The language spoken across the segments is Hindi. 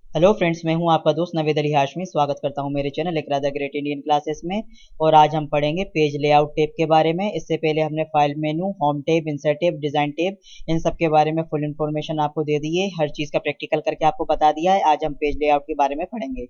हेलो फ्रेंड्स, मैं हूं आपका दोस्त नवेद अली हाशमी। स्वागत करता हूं मेरे channel Iqra the great Indian classes में। और आज हम पढ़ेंगे पेज लेआउट टेप के बारे में। इससे पहले हमने file menu, home tab, insert tab, design tab, इन सब के बारे में फुल इन्फॉर्मेशन आपको दे दी है। हर चीज़ का प्रैक्टिकल करके आपको बता दिया है। आज हम पेज लेआउट के बारे में पढ़ेंगे।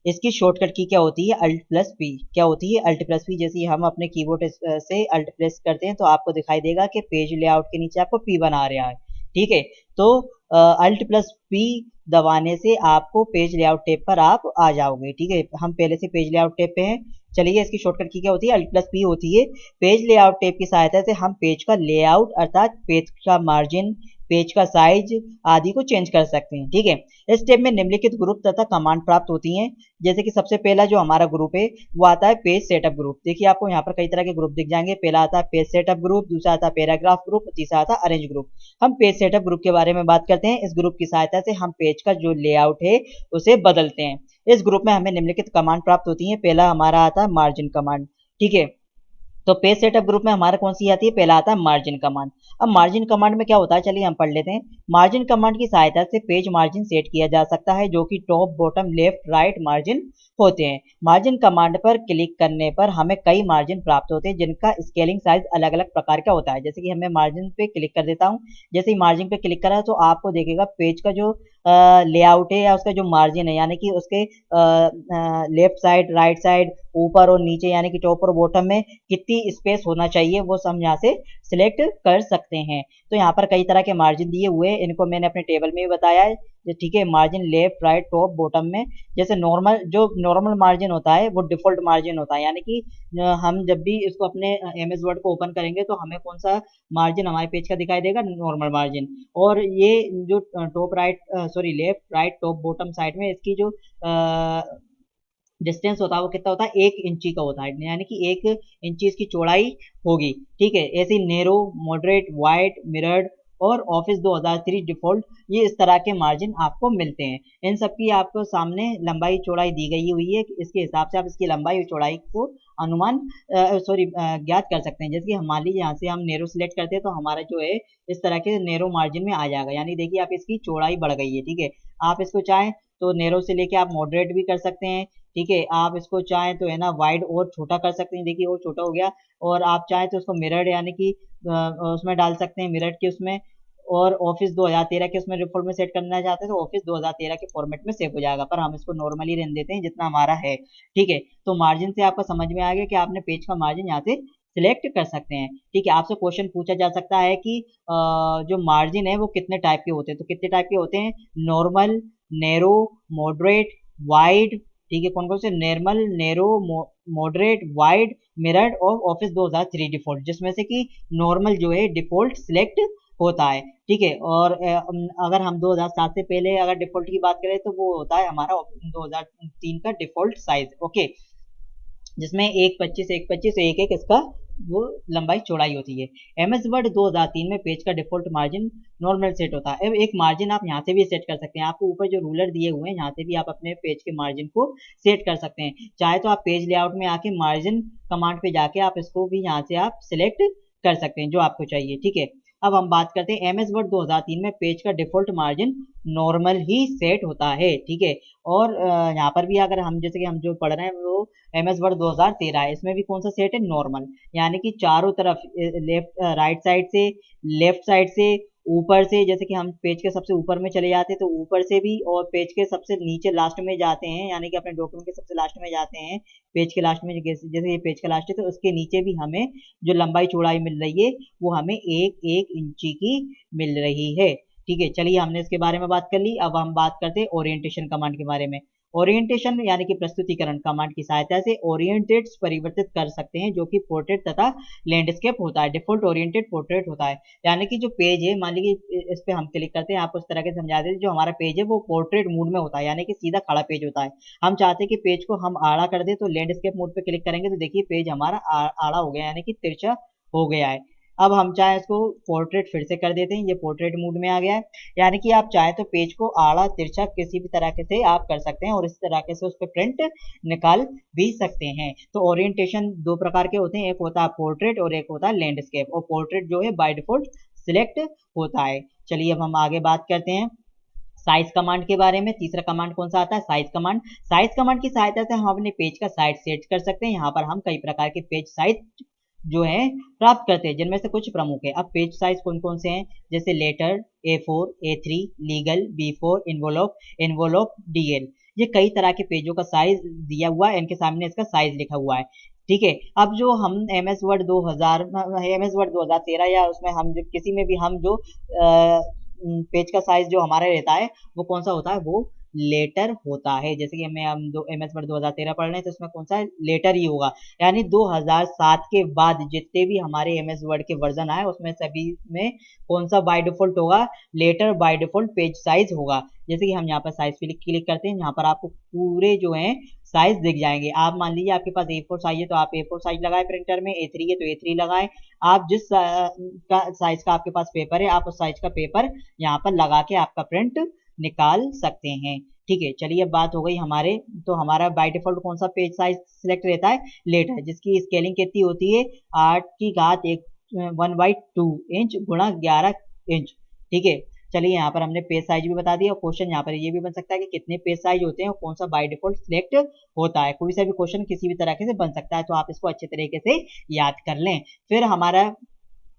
इसकी शॉर्टकट की क्या होती है? Alt plus P. क्या होती है अल्ट प्लस पी? जैसे ही हम अपने कीबोर्ड से अल्ट प्रेस करते हैं तो आपको दिखाई देगा कि पेज लेआउट के नीचे आपको पी बना रहा है। ठीक है, तो अल्ट प्लस पी दबाने से आपको पेज लेआउट टेप पर आप आ जाओगे। ठीक है, हम पहले से पेज लेआउट टेप पे हैं। चलिए, इसकी शॉर्टकट की क्या होती है? अल्ट प्लस पी होती है। पेज लेआउट टेप की सहायता से हम पेज का लेआउट अर्थात पेज का मार्जिन, पेज का साइज आदि को चेंज कर सकते हैं। ठीक है, इस स्टेप में निम्नलिखित ग्रुप तथा कमांड प्राप्त होती हैं। जैसे कि सबसे पहला जो हमारा ग्रुप है वो आता है पेज सेटअप ग्रुप। देखिए, आपको यहाँ पर कई तरह के ग्रुप दिख जाएंगे। पहला आता है पेज सेटअप ग्रुप, दूसरा आता है पैराग्राफ ग्रुप, तीसरा आता है अरेंज ग्रुप। हम पेज सेटअप ग्रुप के बारे में बात करते हैं। इस ग्रुप की सहायता से हम पेज का जो लेआउट है उसे बदलते हैं। इस ग्रुप में हमें निम्नलिखित कमांड प्राप्त होती है। पहला हमारा आता है मार्जिन कमांड। ठीक है, तो पेज सेटअप ग्रुप में हमारा कौन सी आती है? पहला आता है मार्जिन कमांड। अब मार्जिन कमांड में क्या होता है, चलिए हम पढ़ लेते हैं। मार्जिन कमांड की सहायता से पेज मार्जिन सेट किया जा सकता है, जो कि top, bottom, left, right margin होते हैं। मार्जिन कमांड पर क्लिक करने पर हमें कई मार्जिन प्राप्त होते हैं, जिनका स्केलिंग साइज अलग अलग प्रकार का होता है। जैसे कि हमें मार्जिन पे क्लिक कर देता हूँ। जैसे ही मार्जिन पे क्लिक करा तो आपको देखेगा पेज का जो लेआउट है या उसका जो मार्जिन है, यानी कि उसके लेफ्ट साइड, राइट साइड, ऊपर और नीचे, यानी कि टॉप और बॉटम में कितनी स्पेस होना चाहिए वो सब यहाँ से सिलेक्ट कर सकते हैं। तो यहाँ पर कई तरह के मार्जिन दिए हुए हैं, इनको मैंने अपने टेबल में भी बताया है। ठीक है, margin left, right, top, bottom में जैसे नॉर्मल मार्जिन होता है वो डिफॉल्ट मार्जिन होता है। यानी कि हम जब भी इसको अपने एमएस वर्ड को ओपन करेंगे तो हमें कौन सा मार्जिन हमारे पेज का दिखाई देगा? Normal margin. और ये जो top right, sorry, left, right, top, bottom side में इसकी जो डिस्टेंस होता है वो कितना होता है? 1 इंची का होता है, यानी कि 1 इंची इसकी चौड़ाई होगी। ठीक है, ऐसे नैरो, मॉडरेट, वाइड, मिरर्ड और ऑफिस 2003 डिफॉल्ट, ये इस तरह के मार्जिन आपको मिलते हैं। इन सब की आपको सामने लंबाई चौड़ाई दी गई हुई है। इसके हिसाब से आप इसकी लंबाई और चौड़ाई को अनुमान ज्ञात कर सकते हैं। जैसे कि हम मान लीजिए यहाँ से हम नैरो सिलेक्ट करते हैं तो हमारा जो है इस तरह के नैरो मार्जिन में आ जाएगा। यानी देखिए, आप इसकी चौड़ाई बढ़ गई है। ठीक है, आप इसको चाहें तो नैरो से लेके आप मॉडरेट भी कर सकते हैं। ठीक है, आप इसको चाहें तो है ना वाइड और छोटा कर सकते हैं। देखिए, और छोटा हो गया। और आप चाहें तो उसको मिरर्ड, यानी कि उसमें डाल सकते हैं, मिरर्ड के उसमें। और ऑफिस 2013 के उसमें डिफॉल्ट में सेट करना चाहते हैं तो ऑफिस 2013 के फॉर्मेट में सेव हो जाएगा, पर हम इसको नॉर्मली रहने देते हैं जितना हमारा है। ठीक है, तो मार्जिन से आपको समझ में आ गया कि आपने पेज का मार्जिन यहाँ से सिलेक्ट कर सकते हैं। ठीक है, आपसे क्वेश्चन पूछा जा सकता है कि जो मार्जिन है वो कितने टाइप के होते हैं? तो कितने टाइप के होते हैं? Normal, narrow, moderate, wide. ठीक है, कौन कौन से? Normal, narrow, moderate, wide, mirrored और ऑफिस 2003 डिफॉल्ट, जिसमें से कि नॉर्मल जो है डिफॉल्ट सिलेक्ट होता है। ठीक है, और अगर हम 2007 से पहले अगर डिफॉल्ट की बात करें तो वो होता है हमारा 2003 का डिफॉल्ट साइज। ओके, जिसमें 125 125 एक एक इसका वो लंबाई चौड़ाई होती है। एमएस वर्ड 2003 में पेज का डिफॉल्ट मार्जिन नॉर्मल सेट होता है। अब एक मार्जिन आप यहाँ से भी सेट कर सकते हैं। आपको ऊपर जो रूलर दिए हुए हैं यहाँ से भी आप अपने पेज के मार्जिन को सेट कर सकते हैं। चाहे तो आप पेज लेआउट में आके मार्जिन कमांड पे जाके आप इसको भी यहाँ से आप सिलेक्ट कर सकते हैं जो आपको चाहिए। ठीक है, अब हम बात करते हैं एमएस वर्ड 2003 में पेज का डिफॉल्ट मार्जिन नॉर्मल ही सेट होता है। ठीक है, और यहाँ पर भी अगर हम जैसे कि हम जो पढ़ रहे हैं वो एमएस वर्ड 2013 है, इसमें भी कौन सा सेट है? नॉर्मल। यानी कि चारों तरफ लेफ्ट, राइट साइड से, लेफ्ट साइड से, ऊपर से, जैसे कि हम पेज के सबसे ऊपर में चले जाते हैं तो ऊपर से भी, और पेज के सबसे नीचे लास्ट में जाते हैं, यानी कि अपने डॉक्यूमेंट के सबसे लास्ट में जाते हैं, पेज के लास्ट में, जैसे ये पेज का लास्ट है तो उसके नीचे भी हमें जो लंबाई चौड़ाई मिल रही है वो हमें 1 1 इंची की मिल रही है। ठीक है, चलिए हमने इसके बारे में बात कर ली। अब हम बात करते हैं ओरिएंटेशन कमांड के बारे में। ओरिएंटेशन यानी कि प्रस्तुतिकरण कमांड की सहायता से ओरिएंटेड्स परिवर्तित कर सकते हैं, जो कि पोर्ट्रेट तथा लैंडस्केप होता है। डिफॉल्ट ओरिएंटेड पोर्ट्रेट होता है, यानी कि जो पेज है, मान लीजिए इस पे हम क्लिक करते हैं, आपको इस तरह के समझा देते हैं। जो हमारा पेज है वो पोर्ट्रेट मोड में होता है, यानी कि सीधा खड़ा पेज होता है। हम चाहते हैं कि पेज को हम आड़ा कर दें तो लैंडस्केप मोड पे क्लिक करेंगे तो देखिए पेज हमारा आड़ा हो गया, यानी कि तिरछा हो गया है। अब हम चाहे इसको पोर्ट्रेट फिर से कर देते हैं, ये पोर्ट्रेट मोड में आ गया है। यानी कि आप चाहे तो पेज को आड़ा तिरछा किसी भी तरह से आप कर सकते हैं और इस तरह से उस पर प्रिंट निकाल भी सकते हैं। तो ओरिएंटेशन दो प्रकार के होते हैं, एक होता है पोर्ट्रेट और एक होता है लैंडस्केप। और पोर्ट्रेट जो है बाय डिफॉल्ट सिलेक्ट होता है। चलिए अब हम आगे बात करते हैं साइज कमांड के बारे में। तीसरा कमांड कौन सा आता है, साइज कमांड। साइज कमांड की सहायता से हम अपने पेज का साइज सेट कर सकते हैं। यहाँ पर हम कई प्रकार के पेज साइज जो है प्राप्त करते हैं, जिनमें से कुछ प्रमुख है। अब पेज साइज कौन कौन से हैं, जैसे letter, A4, A3, legal, B4, envelope, envelope, DL। ये कई तरह के पेजों का साइज दिया हुआ है, इनके सामने इसका साइज लिखा हुआ है। ठीक है, अब जो हम MS वर्ड 2013 या उसमें हम जो किसी में भी हम जो पेज का साइज जो हमारा रहता है वो कौन सा होता है, वो लेटर होता है। जैसे कि हम दो MS वर्ड 2013 पढ़ रहे हैं तो उसमें कौन सा है, लेटर ही होगा। यानी 2007 के बाद जितने भी हमारे MS वर्ड के वर्जन आए उसमें सभी में कौन सा बाय डिफॉल्ट होगा, letter by default page size होगा। जैसे कि हम यहाँ पर साइज पे क्लिक करते हैं, यहाँ पर आपको पूरे जो है साइज दिख जाएंगे। आप मान लीजिए आपके पास A4 साइज है तो आप A4 साइज लगाए प्रिंटर में, A3 है तो A3 लगाए। आप जिस साइज का आपके पास पेपर है आप उस साइज का पेपर यहाँ पर लगा के आपका प्रिंट निकाल सकते हैं। ठीक है, चलिए अब बात हो गई हमारे, तो हमारा बाय डिफॉल्ट कौन सा पेज साइज सिलेक्ट रहता है, लेटर, जिसकी स्केलिंग कितनी होती है 8/1/2 इंच गुणा 11 इंच। ठीक है, चलिए यहाँ पर हमने पेज साइज भी बता दिया। और क्वेश्चन यहाँ पर ये भी बन सकता है कि कितने पेज साइज होते हैं और कौन सा बाय डिफॉल्ट सिलेक्ट होता है। कोई सा भी क्वेश्चन किसी भी तरह से बन सकता है, तो आप इसको अच्छे तरीके से याद कर लें। फिर हमारा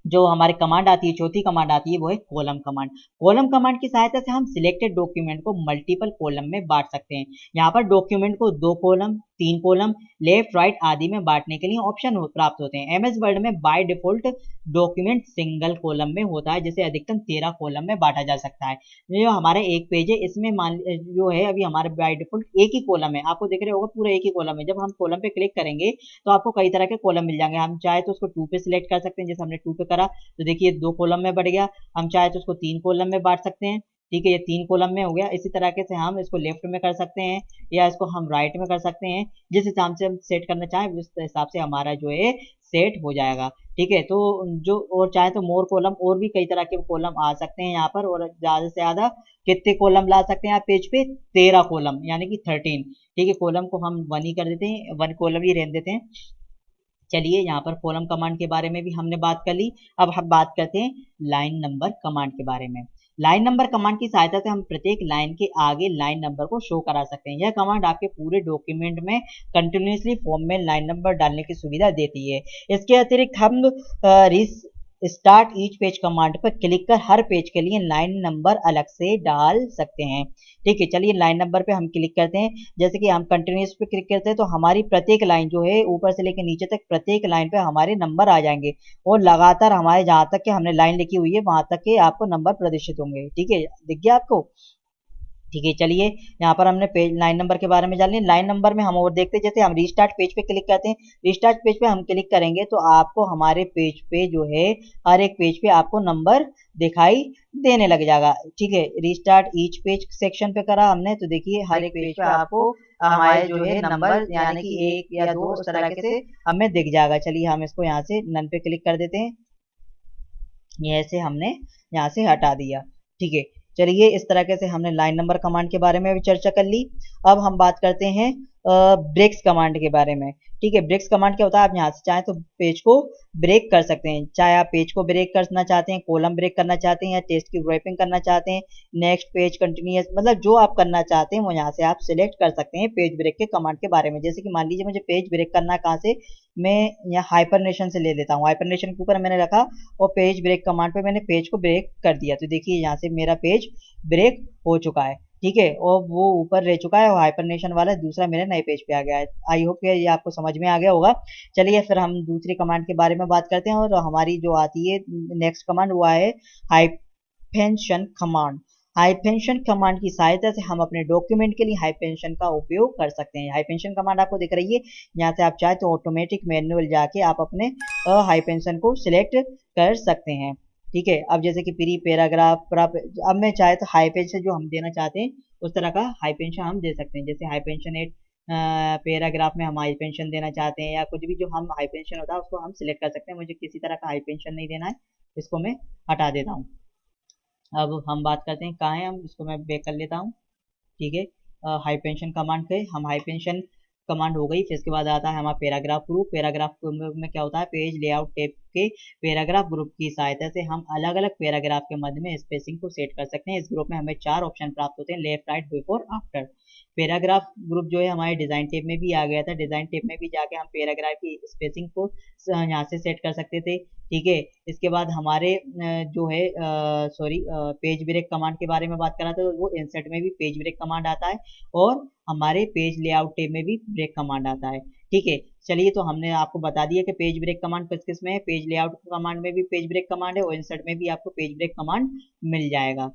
जो हमारी कमांड आती है, चौथी कमांड आती है, वो है कॉलम कमांड। कॉलम कमांड की सहायता से हम सिलेक्टेड डॉक्यूमेंट को मल्टीपल कॉलम में बांट सकते हैं। यहाँ पर डॉक्यूमेंट को 2 कॉलम, 3 कॉलम, लेफ्ट राइट आदि में बांटने के लिए ऑप्शन प्राप्त होते हैं। MS वर्ड में by default document single column में होता है, जिसे अधिकतम 13 कॉलम में बांटा जा सकता है। ये जो हमारे एक पेज है इसमें मान जो है अभी हमारे बाय डिफॉल्ट एक ही कॉलम है, आपको दिख रहे होगा पूरा एक ही कॉलम है। जब हम कॉलम पे क्लिक करेंगे तो आपको कई तरह के कॉलम मिल जाएंगे। हम चाहे तो उसको 2 पे सिलेक्ट कर सकते हैं, जैसे हमने 2 पे करा तो देखिए 2 कॉलम में बढ़ गया। हम चाहे तो उसको 3 कॉलम में बांट सकते हैं। ठीक है, ये 3 कॉलम में हो गया। इसी तरीके से हम इसको लेफ्ट में कर सकते हैं या इसको हम राइट में कर सकते हैं। जिस हिसाब से हम सेट करना चाहें उस हिसाब से हमारा जो है सेट हो जाएगा। ठीक है, तो जो और चाहे तो मोर कॉलम, और भी कई तरह के कॉलम आ सकते हैं यहाँ पर। और ज्यादा से ज्यादा कितने कॉलम ला सकते हैं आप पेज पे, 13 कॉलम यानी कि 13। ठीक है, कॉलम को हम 1 ही कर देते हैं, 1 कॉलम ही रहने देते हैं। चलिए यहाँ पर कॉलम कमांड के बारे में भी हमने बात कर ली। अब हम बात करते हैं लाइन नंबर कमांड के बारे में। लाइन नंबर कमांड की सहायता से हम प्रत्येक लाइन के आगे लाइन नंबर को शो करा सकते हैं। यह कमांड आपके पूरे डॉक्यूमेंट में कंटिन्यूसली फॉर्म में लाइन नंबर डालने की सुविधा देती है। इसके अतिरिक्त हम स्टार्ट ईच पेज कमांड पर क्लिक कर हर पेज के लिए लाइन नंबर अलग से डाल सकते हैं। ठीक है, चलिए लाइन नंबर पे हम क्लिक करते हैं। जैसे कि हम कंटिन्यूस पे क्लिक करते हैं तो हमारी प्रत्येक लाइन जो है ऊपर से लेकर नीचे तक प्रत्येक लाइन पे हमारे नंबर आ जाएंगे और लगातार हमारे जहां तक के हमने लाइन लिखी हुई है वहां तक के आपको नंबर प्रदर्शित होंगे। ठीक है, दिख गया आपको। ठीक है, चलिए यहाँ पर हमने पेज लाइन नंबर के बारे में जान लिया। लाइन नंबर में हम और देखते हैं, जैसे हम रीस्टार्ट पेज पे क्लिक करते हैं। रीस्टार्ट पेज पे हम क्लिक करेंगे तो आपको हमारे पेज पे जो है हर एक पेज पे आपको नंबर दिखाई देने लग जाएगा। ठीक है, रीस्टार्ट ईच पेज सेक्शन पे करा हमने तो देखिए हर एक पेज पे आपको हमारे जो है नंबर यानी कि 1 या 2 उस तरीके से हमें दिख जाएगा। चलिए हम इसको यहाँ से नन पे क्लिक कर देते हैं, ये ऐसे हमने यहाँ से हटा दिया। ठीक है, चलिए इस तरीके से हमने लाइन नंबर कमांड के बारे में भी चर्चा कर ली। अब हम बात करते हैं ब्रेक्स कमांड के बारे में। ठीक है, ब्रेक्स कमांड क्या होता है, आप यहाँ से चाहें तो पेज को ब्रेक कर सकते हैं। चाहे आप पेज को ब्रेक करना चाहते हैं, कॉलम ब्रेक करना चाहते हैं या टेक्स्ट की रैपिंग करना चाहते हैं, नेक्स्ट पेज कंटिन्यूअस, मतलब जो आप करना चाहते हैं वो यहाँ से आप सिलेक्ट कर सकते हैं पेज ब्रेक के कमांड के बारे में। जैसे कि मान लीजिए मुझे पेज ब्रेक करना है, कहाँ से, मैं यहाँ हाइपरनेशन से ले लेता हूँ। हाइपरनेशन के ऊपर मैंने रखा और पेज ब्रेक कमांड पे मैंने पेज को ब्रेक कर दिया तो देखिए यहाँ से मेरा पेज ब्रेक हो चुका है। ठीक है, और वो ऊपर रह चुका है और हाइपरनेशन वाला दूसरा मेरे नए पेज पे आ गया है। आई होप कि ये आपको समझ में आ गया होगा। चलिए फिर हम दूसरी कमांड के बारे में बात करते हैं और हमारी जो आती है नेक्स्ट कमांड वो है हाइफेंशन कमांड। हाइफेंशन कमांड की सहायता से हम अपने डॉक्यूमेंट के लिए हाइफेंशन का उपयोग कर सकते हैं। हाइफेंशन कमांड आपको दिख रही है, यहाँ से आप चाहे तो ऑटोमेटिक मैनुअल जाके आप अपने हाइफेंशन को सिलेक्ट कर सकते हैं। ठीक है, अब जैसे कि प्री पैराग्राफ, अब मैं चाहे तो हाइफेंशन जो हम देना चाहते हैं उस तरह का हाइफेंशन हम दे सकते हैं। जैसे हाइफेंशन एट पैराग्राफ में हम हाइफेंशन देना चाहते हैं या कुछ भी जो हम हाइफेंशन होता है उसको हम सिलेक्ट कर सकते हैं। मुझे किसी तरह का हाइफेंशन नहीं देना है, इसको मैं हटा देता हूँ। अब हम बात करते हैं कहाँ है, हम इसको मैं बैक कर लेता हूँ। ठीक है, हाइफेंशन कमांड पे हम हाइफेंशन कमांड हो गई। फिर इसके बाद आता है हमारा पैराग्राफ प्रूफ। पैराग्राफ में क्या होता है, पेज लेआउट टेप के पैराग्राफ ग्रुप की सहायता से हम अलग अलग पैराग्राफ के मध्य में स्पेसिंग को सेट कर सकते हैं। इस ग्रुप में हमें 4 ऑप्शन प्राप्त होते हैं, left, right, before, after. Paragraph group जो है हमारे डिजाइन टेब में भी आ गया था। डिजाइन टेब में भी जाके हम पैराग्राफ की स्पेसिंग को यहाँ से सेट कर सकते थे। ठीक है, इसके बाद हमारे जो है पेज ब्रेक कमांड के बारे में बात करा तो वो इंसर्ट में भी पेज ब्रेक कमांड आता है और हमारे पेज लेआउट टेब में भी ब्रेक कमांड आता है। ठीक है, चलिए तो हमने आपको बता दिया कि पेज ब्रेक कमांड किस किस में है। पेज लेआउट कमांड में भी पेज ब्रेक कमांड है और इंसर्ट में भी आपको पेज ब्रेक कमांड मिल जाएगा।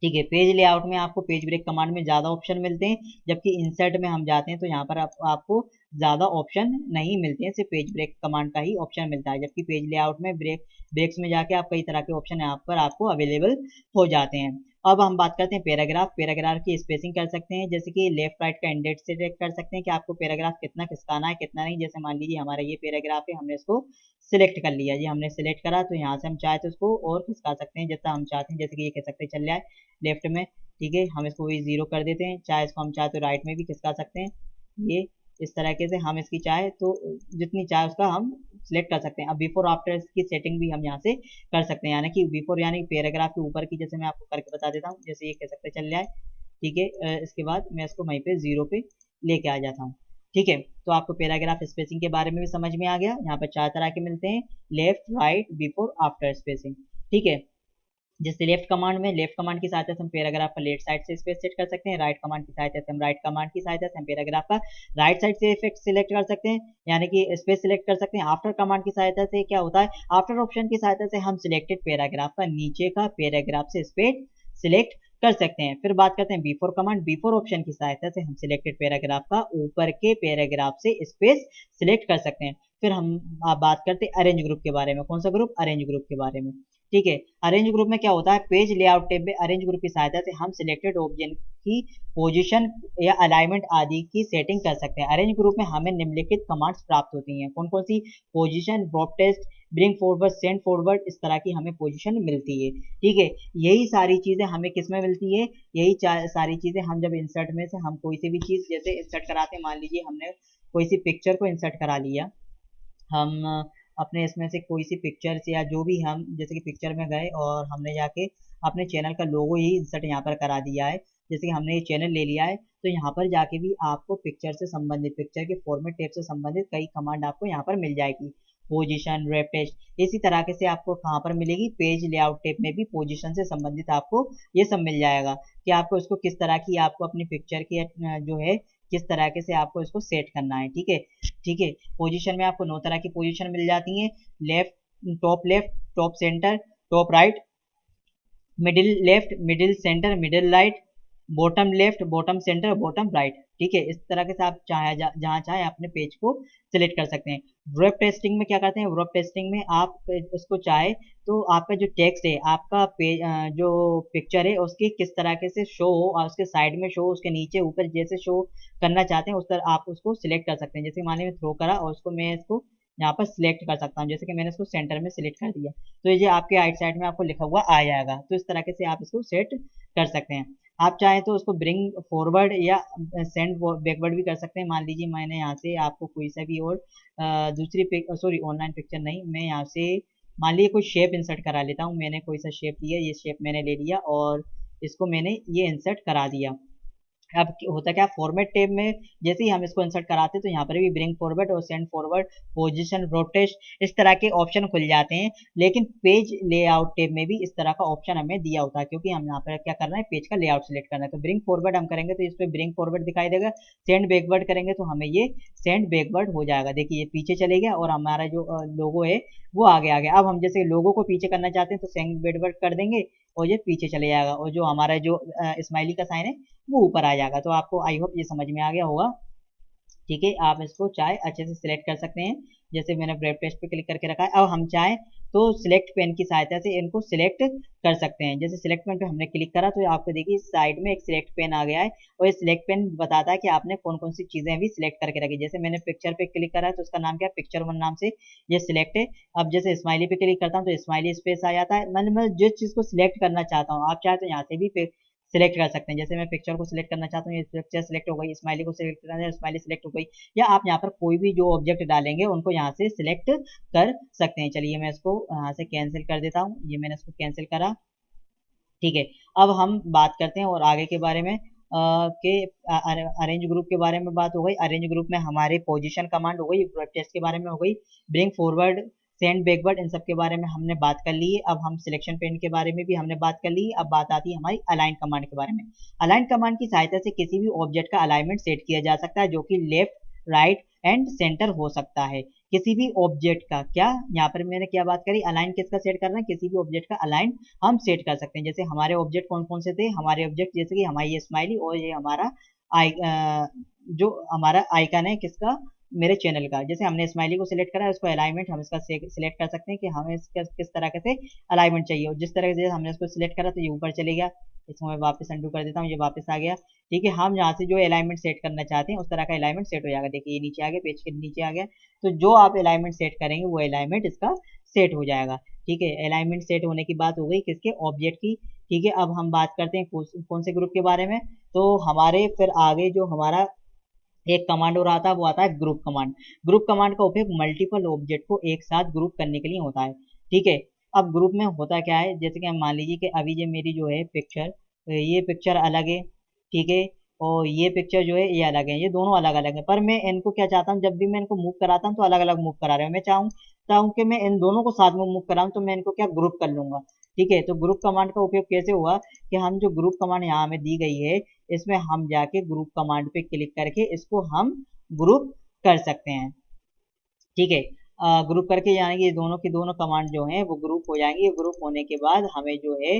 ठीक है, पेज लेआउट में आपको पेज ब्रेक कमांड में ज़्यादा ऑप्शन मिलते हैं, जबकि इंसर्ट में हम जाते हैं तो यहाँ पर आपको ज़्यादा ऑप्शन नहीं मिलते हैं, सिर्फ पेज ब्रेक कमांड का ही ऑप्शन मिलता है। जबकि पेज लेआउट में ब्रेक्स में जाके आप कई तरह के ऑप्शन यहाँ पर आपको अवेलेबल हो जाते हैं। अब हम बात करते हैं पैराग्राफ की स्पेसिंग कर सकते हैं, जैसे कि लेफ्ट राइट का इंडेक्स सेलेक्ट कर सकते हैं कि आपको पैराग्राफ कितना खिसकाना है कितना नहीं। जैसे मान लीजिए हमारा ये पैराग्राफ है, हमने इसको सिलेक्ट कर लिया जी, हमने सिलेक्ट करा तो यहाँ से हम चाहे तो उसको और खिसका सकते हैं जैसा हम चाहते हैं। जैसे कि ये खिसक सकते चल जाए लेफ्ट में, ठीक है, हम इसको वही 0 कर देते हैं। चाहे इसको हम चाहे तो राइट में भी खिसका सकते हैं, ये इस तरीके से हम इसकी चाहे तो जितनी चाहे उसका हम सिलेक्ट कर सकते हैं। अब बिफोर आफ्टर की सेटिंग भी हम यहाँ से कर सकते हैं, यानी कि बिफोर यानी पैराग्राफ के ऊपर की, जैसे मैं आपको करके बता देता हूँ। जैसे ये कह सकते चल जाए, ठीक है, इसके बाद मैं इसको वहीं पे 0 पे लेके आ जाता हूँ। ठीक है, तो आपको पैराग्राफ स्पेसिंग के बारे में भी समझ में आ गया। यहाँ पर 4 तरह के मिलते हैं, left, right, before, after spacing. ठीक है, जैसे लेफ्ट कमांड की सहायता से हम पैराग्राफ का लेफ्ट साइड से स्पेस सेट कर सकते हैं। राइट कमांड की सहायता से हम पैराग्राफ का राइट साइड से इफेक्ट सिलेक्ट कर सकते हैं, यानी कि स्पेस सिलेक्ट कर सकते हैं। आफ्टर कमांड की सहायता से क्या होता है, आफ्टर ऑप्शन की सहायता से हम सिलेक्टेड पैराग्राफ का नीचे का पैराग्राफ से स्पेस सिलेक्ट कर सकते हैं। फिर बात करते हैं बिफोर कमांड। बिफोर ऑप्शन की सहायता से हम सिलेक्टेड पैराग्राफ का ऊपर के पैराग्राफ से स्पेस सिलेक्ट कर सकते हैं। फिर हम बात करते हैं अरेंज ग्रुप के बारे में। कौन सा ग्रुप, अरेंज ग्रुप के बारे में। ठीक है, अरेंज ग्रुप में क्या होता है, पेज लेआउट टैब में अरेंज ग्रुप की सहायता से हम सिलेक्टेड ऑब्जेक्ट की पोजीशन या अलाइनमेंट आदि की सेटिंग कर सकते हैं। अरेंज ग्रुप में हमें निम्नलिखित कमांड्स प्राप्त होती हैं। कौन कौन सी, position, drop text, bring forward, send forward, इस तरह की हमें पोजीशन मिलती है। ठीक है, यही सारी चीजें हमें किस में मिलती है, यही सारी चीजें हम जब इंसर्ट में से हम कोई सी भी चीज जैसे इंसर्ट कराते हैं, मान लीजिए हमने कोई सी पिक्चर को इंसर्ट करा लिया, हम अपने इसमें से कोई सी पिक्चर या जो भी, हम जैसे कि पिक्चर में गए और हमने जाके अपने चैनल का लोगो ही इंसर्ट यहाँ पर करा दिया है। जैसे कि हमने ये चैनल ले लिया है तो यहाँ पर जाके भी आपको पिक्चर से संबंधित, पिक्चर के फॉर्मेट टैब से संबंधित कई कमांड आपको यहाँ पर मिल जाएगी। पोजीशन, रैप टेस्ट, इसी तरह से आपको कहाँ पर मिलेगी, पेज लेआउट टैब में भी पोजीशन से संबंधित आपको ये सब मिल जाएगा कि आपको इसको किस तरह की, आपको अपनी पिक्चर की जो है किस तरह से आपको इसको सेट करना है। ठीक है, ठीक है, पोजीशन में आपको 9 तरह की पोजीशन मिल जाती हैं, left, top centre, top right, middle left, middle centre, middle right, bottom left, bottom centre, bottom right. ठीक है, इस तरह से आप चाहे जहाँ चाहे अपने पेज को सिलेक्ट कर सकते हैं। वेब टेस्टिंग में क्या करते हैं, वेब टेस्टिंग में आप उसको चाहे तो आपका जो टेक्स्ट है, आपका पेज जो पिक्चर है उसकी किस तरह से शो हो, और उसके साइड में शो, उसके नीचे ऊपर जैसे शो करना चाहते हैं उस तरह आप उसको सिलेक्ट कर सकते हैं। जैसे मान लीजिए थ्रो करा और उसको मैं इसको यहाँ पर सिलेक्ट कर सकता हूँ, जैसे कि मैंने इसको सेंटर में सिलेक्ट कर दिया तो ये आपके राइट साइड में आपको लिखा हुआ आ जाएगा। तो इस तरह से आप इसको सेट कर सकते हैं। आप चाहें तो उसको ब्रिंग फॉरवर्ड या सेंड बैकवर्ड भी कर सकते हैं। मान लीजिए मैंने यहाँ से आपको कोई सा भी और दूसरी ऑनलाइन पिक्चर नहीं, मैं यहाँ से मान लीजिए कोई शेप इंसर्ट करा लेता हूँ। मैंने कोई सा शेप लिया, ये शेप मैंने ले लिया और इसको मैंने ये इंसर्ट करा दिया। अब होता क्या, फॉर्मेट टैब में जैसे ही हम इसको इंसर्ट कराते हैं तो यहाँ पर भी ब्रिंग फॉरवर्ड और सेंड फॉरवर्ड, पोजीशन, रोटेट, इस तरह के ऑप्शन खुल जाते हैं। लेकिन पेज लेआउट टैब में भी इस तरह का ऑप्शन हमें दिया होता है, क्योंकि हम यहाँ पर क्या करना है, पेज का लेआउट सिलेक्ट करना है। तो ब्रिंग फॉरवर्ड हम करेंगे तो इस पर ब्रिंग फॉरवर्ड दिखाई देगा, सेंड बैकवर्ड करेंगे तो हमें ये सेंड बैकवर्ड हो जाएगा। देखिए ये पीछे चले गया और हमारा जो लोगो है वो आगे आ गया। अब हम जैसे लोगो को पीछे करना चाहते हैं तो सेंड बैकवर्ड कर देंगे और ये पीछे चले जाएगा, और जो हमारा जो स्माइली का साइन है वो ऊपर आ जाएगा। तो आपको आई होप ये समझ में आ गया होगा। ठीक है, आप इसको चाहे अच्छे से सिलेक्ट कर सकते हैं। जैसे मैंने ब्रेड टेस्ट पे क्लिक करके रखा है। अब हम चाहें तो सिलेक्ट पेन की सहायता से इनको सिलेक्ट कर सकते हैं। जैसे सिलेक्ट पेन पे हमने क्लिक करा तो आपको देखिए साइड में एक सिलेक्ट पेन आ गया है और ये सिलेक्ट पेन बताता है कि आपने कौन कौन सी चीजें भी सिलेक्ट करके रखी। जैसे मैंने पिक्चर पे क्लिक करा है तो उसका नाम क्या है, पिक्चर 1 नाम से ये सिलेक्ट है। अब जैसे स्माइली पे क्लिक करता हूँ तो स्माइली स्पेस आ जाता है। मैं जिस चीज को सिलेक्ट करना चाहता हूँ, आप चाहे तो यहाँ से भी सिलेक्ट कर सकते हैं। जैसे मैं पिक्चर को सिलेक्ट करना चाहता हूँ, ये पिक्चर सिलेक्ट हो गई, स्माइली को सिलेक्ट करना है, स्माइली सिलेक्ट हो गई। या आप यहाँ पर कोई भी जो ऑब्जेक्ट डालेंगे उनको यहाँ से सिलेक्ट कर सकते हैं। चलिए मैं इसको यहाँ से कैंसिल कर देता हूँ, ये मैंने इसको कैंसिल करा। ठीक है, अब हम बात करते हैं और आगे के बारे में के अरेंज ग्रुप के बारे में बात हो गई। अरेंज ग्रुप में हमारे पोजीशन कमांड हो गई, टेस्ट के बारे में हो गई, ब्रिंग फॉरवर्ड, सेंड बैकवर्ड, इन सब के बारे में हमने बात कर ली है। अब हम सिलेक्शन पेन के बारे में भी हमने बात कर ली है। अब बात आती है हमारी अलाइन कमांड के बारे में। अलाइन कमांड की सहायता से किसी भी ऑब्जेक्ट का अलाइनमेंट सेट किया जा सकता है, जो कि लेफ्ट, राइट एंड सेंटर हो सकता है। किसी भी ऑब्जेक्ट का क्या, यहाँ पर मैंने क्या बात करी, अलाइन किसका सेट करना है, किसी भी ऑब्जेक्ट का अलाइन हम सेट कर सकते हैं। जैसे हमारे ऑब्जेक्ट कौन कौन से थे, हमारे ऑब्जेक्ट जैसे कि हमारी ये स्माइली और ये हमारा आई जो हमारा आइकन है किसका, मेरे चैनल का। जैसे हमने स्माइली को सिलेक्ट करा है, उसको अलाइनमेंट हम इसका सिलेक्ट कर सकते हैं कि हमें इसका किस तरह से अलाइनमेंट चाहिए। और जिस तरह से हमने इसको सिलेक्ट करा तो ये ऊपर चले गया, इसको मैं वापस अंडू कर देता हूँ, ये वापस आ गया। ठीक है, हम यहाँ से जो अलाइनमेंट सेट करना चाहते हैं उस तरह का अलाइनमेंट सेट हो जाएगा। देखिए ये नीचे आ गया, पेज के नीचे आ गया। तो जो आप अलाइनमेंट सेट करेंगे वो अलाइनमेंट इसका सेट हो जाएगा। ठीक है, अलाइनमेंट सेट होने की बात हो गई किसके, ऑब्जेक्ट की। ठीक है, अब हम बात करते हैं कौन से ग्रुप के बारे में। तो हमारे फिर आगे जो हमारा एक कमांड और आता है वो आता है ग्रुप कमांड। ग्रुप कमांड का उपयोग मल्टीपल ऑब्जेक्ट को एक साथ ग्रुप करने के लिए होता है। ठीक है, अब ग्रुप में होता क्या है, जैसे कि हम मान लीजिए कि अभी ये मेरी जो है पिक्चर, ये पिक्चर अलग है। ठीक है, और ये पिक्चर जो है ये अलग है, ये दोनों अलग अलग है। पर मैं इनको क्या चाहता हूँ, जब भी मैं इनको मूव कराता हूँ तो अलग अलग मूव करा रहे हैं। मैं चाहता हूँ कि मैं इन दोनों को साथ में मूव कराऊँ, तो मैं इनको क्या ग्रुप कर लूंगा। ठीक है, तो ग्रुप कमांड का उपयोग कैसे हुआ कि हम जो ग्रुप कमांड यहाँ हमें दी गई है, इसमें हम जाके ग्रुप कमांड पे क्लिक करके इसको हम ग्रुप कर सकते हैं। ठीक है, ग्रुप करके यानी कि दोनों की दोनों कमांड जो हैं वो ग्रुप हो जाएंगी। ग्रुप होने के बाद हमें जो है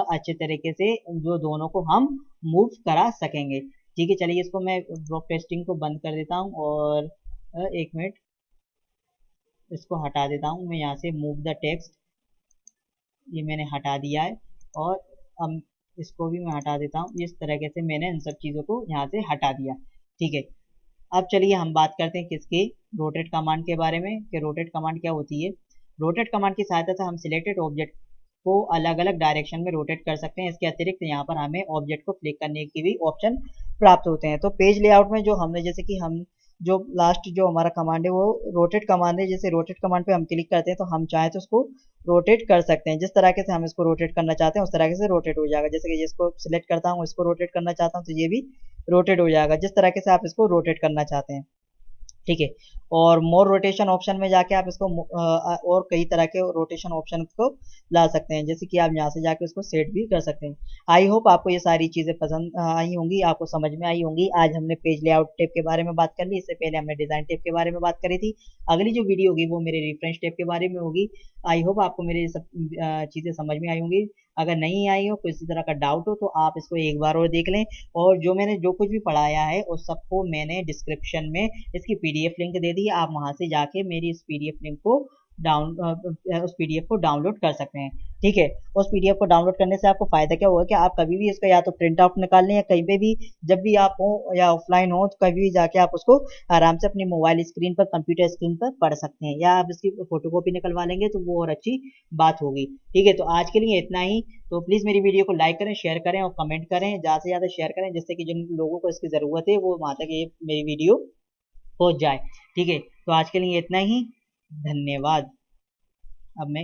अच्छे तरीके से जो दोनों को हम मूव करा सकेंगे। ठीक है, चलिए इसको मैं ड्रॉप टेस्टिंग को बंद कर देता हूँ और एक मिनट इसको हटा देता हूँ। मैं यहाँ से मूव द टेक्स्ट, ये मैंने हटा दिया है। और अब इसको भी मैं हटा देता हूँ। इस तरीके से मैंने इन सब चीज़ों को यहाँ से हटा दिया। ठीक है, अब चलिए हम बात करते हैं किसकी, रोटेट कमांड के बारे में कि रोटेट कमांड क्या होती है। रोटेट कमांड की सहायता से हम सिलेक्टेड ऑब्जेक्ट को अलग अलग डायरेक्शन में रोटेट कर सकते हैं। इसके अतिरिक्त यहाँ पर हमें ऑब्जेक्ट को क्लिक करने की भी ऑप्शन प्राप्त होते हैं। तो पेज लेआउट में जो हमने, जैसे कि हम जो लास्ट जो हमारा कमांड है वो रोटेट कमांड है। जैसे रोटेट कमांड पे हम क्लिक करते हैं तो हम चाहें तो उसको रोटेट कर सकते हैं। जिस तरीके से हम इसको रोटेट करना चाहते हैं उस तरीके से रोटेट हो जाएगा। जैसे कि जिसको सिलेक्ट करता हूँ, इसको रोटेट करना चाहता हूँ तो ये भी रोटेट हो जाएगा, जिस तरीके से आप इसको रोटेट करना चाहते हैं। ठीक है, और मोर रोटेशन ऑप्शन में जाके आप इसको और कई तरह के रोटेशन ऑप्शन को ला सकते हैं। जैसे कि आप यहाँ से जाके उसको सेट भी कर सकते हैं। आई होप आपको ये सारी चीज़ें पसंद आई होंगी, आपको समझ में आई होंगी। आज हमने पेज लेआउट टेप के बारे में बात कर ली, इससे पहले हमने डिज़ाइन टेप के बारे में बात करी थी। अगली जो वीडियो होगी वो मेरे रेफरेंस टेप के बारे में होगी। आई होप आपको मेरी सब चीज़ें समझ में आई होंगी। अगर नहीं आई हो, किसी तरह का डाउट हो, तो आप इसको एक बार और देख लें। और जो मैंने जो कुछ भी पढ़ाया है उस सबको मैंने डिस्क्रिप्शन में इसकी पीडीएफ लिंक दे दी है। आप वहां से जाके मेरी इस पीडीएफ लिंक को उस पीडीएफ को डाउनलोड कर सकते हैं। ठीक है, उस पीडीएफ को डाउनलोड करने से आपको फायदा क्या होगा कि आप कभी भी इसका या तो प्रिंट आउट निकाल लें, या कहीं पे भी जब भी आप हो या ऑफलाइन हो तो कभी भी जाके आप उसको आराम से अपनी मोबाइल स्क्रीन पर, कंप्यूटर स्क्रीन पर पढ़ सकते हैं। या आप इसकी फोटोकॉपी निकलवा लेंगे तो वो और अच्छी बात होगी। ठीक है, तो आज के लिए इतना ही। तो प्लीज़ मेरी वीडियो को लाइक करें, शेयर करें और कमेंट करें, ज़्यादा से ज़्यादा शेयर करें, जिससे कि जिन लोगों को इसकी ज़रूरत है वो वहाँ तक ये मेरी वीडियो पहुँच जाए। ठीक है, तो आज के लिए इतना ही। धन्यवाद। अब मैं